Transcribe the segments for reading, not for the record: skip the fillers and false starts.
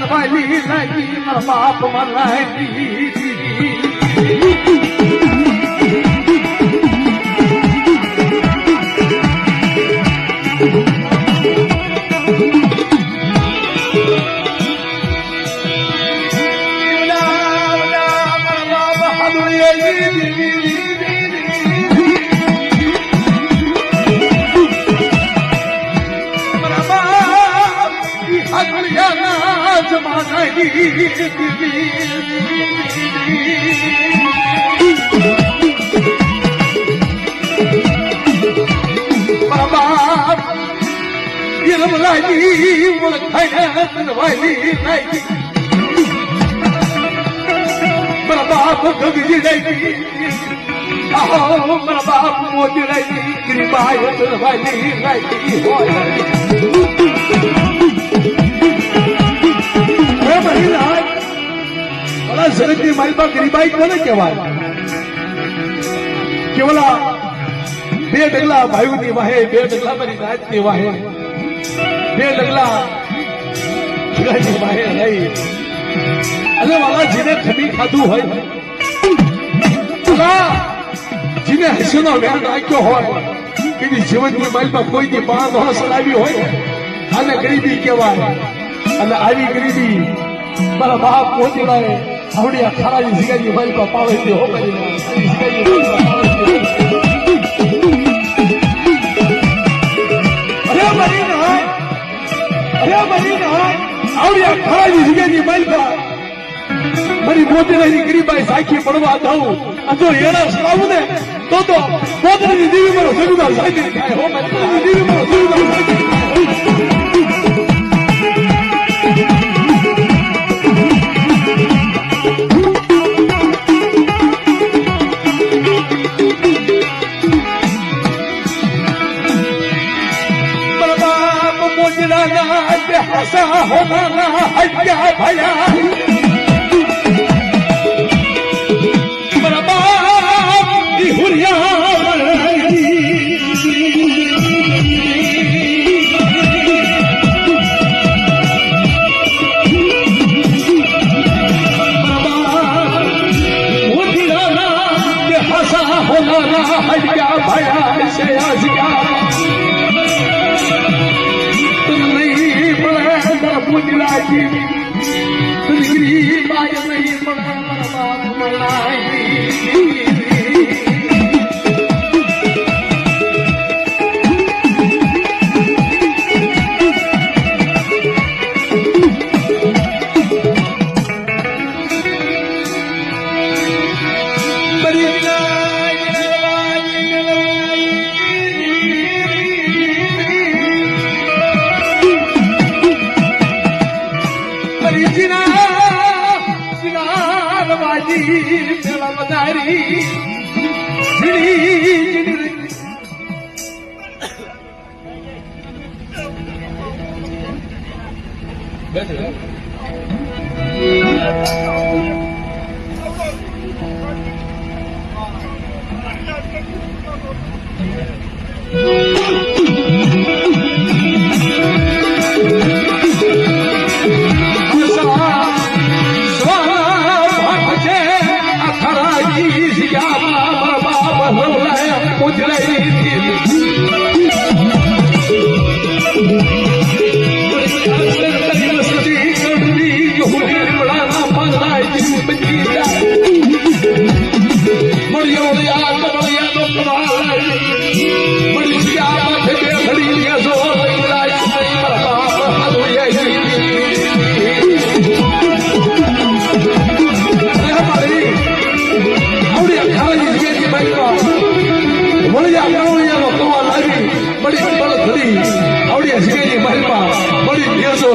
વાલી લાગી મારા બાપ મરાઈ મારા બાપ ગગજી રહી મારા બાપ મોતી રહી ગરીબાઈ વાલી રહી હોય જગતની માલપા ગરીબાઈ કોને કહેવાય કેવલા બે ડગલા ભાઈઓની વાહે બે ડગલા મારી નાતની વાહે બે ડગલા શિવાજી વાહે રહી અને વાલા જેને ખમી ખાધું હોય જેને હસીનો વેર રાખ્યો હોય કે જીવનની માલમાં કોઈની બાળ ન ચલાવી હોય આને ગરીબી કહેવાય અને આવી ગરીબી મારા બાપ પહોંચેલાએ આવડી આ ખારાની જીગાની માલમાં પાવે છે હો કરી આવડી આ ખારાની જીગાની માલમાં મારી મોતી ગરીબાઈ સાખી પડવા દઉં જો એના સલાવું ને તો પોતની દેવી મારો જગુદાર સાચી થાય હો મારી દેવી મારો જગુદાર સાચી हसा होना हत्या भया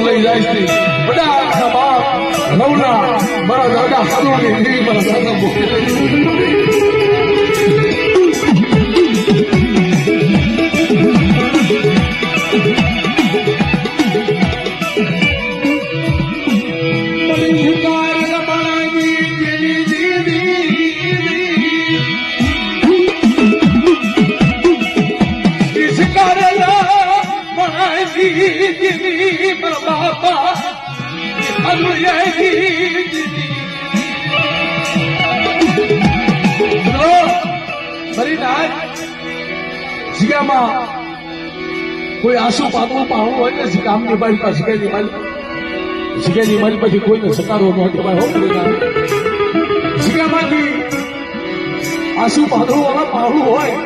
લઈ જાય છે બધા બાપ નવલા મારા દાદા હારૂની દેવી મારા દાદા ફરી નાય જીગામાં કોઈ આંસુ પાકવું પાહું હોય ને જીગામની મારી પાસે જીગાની મારી પછી કોઈને સકારો ન કહેવાય હો જીગામાંથી આંસુ પાકવું વાળા પાહું હોય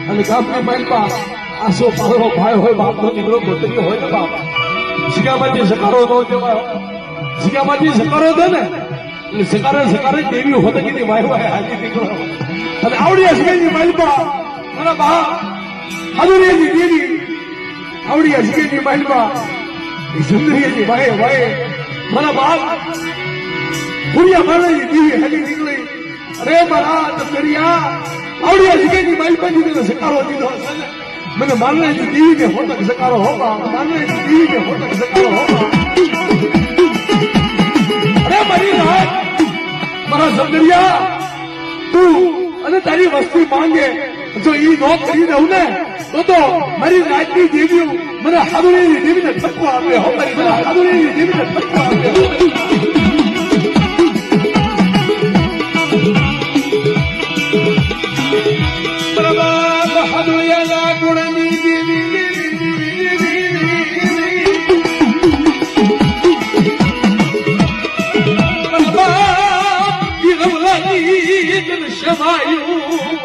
અને ગામની મારી પાસે આંસુ પાકવો ભાઈ હોય બાપનો દીકરો ગોતરી હોય ને બાપ જીગામાંથી સકારો ન કહેવાય જીગામાંથી સકારો દે ને એટલે સકારે દેવી હોત કે વાય વાય હાજી દીકરો અને આવડી હસગેની માલપા મારા બા હાદુરીની દેવી આવડી હસગેની માલપા સુંદરીની વાય વાય મારા બાપ ભૂરિયા મારવાની દેવી હાજી નીકળી અરે મારા તરિયા આવડી હસગેની માલપા દીધો સકારો દીધો મને મારવાની દેવીને હોતક સકારો હોબા મારવાની દેવીને હોતક સકારો હોબા અરે મારી રાત મારા સુંદરિયા તું અને તારી વસ્તી માંગે જો ઈ નો કરી દઉં ને તો મારી રાજની દેવીઓ મને હાદુરીની દેવીને ઠપકો આપે હો મને હાદુરીની દેવીને ઠપકો આપે બરાબર હાદુરિયાના ગુણની દેવી શમાયું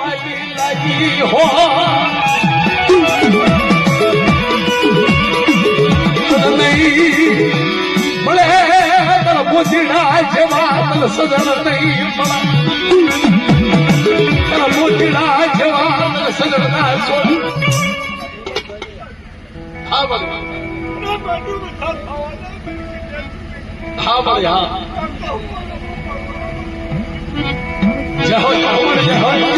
લાગી હો નહીં મળે તારા મોતીડા જેવા તને સજન નહીં મળે તારા મોતીડા જેવા તને સજન ના છોડ હા બોલ હા બોલ હા જય હો જય હો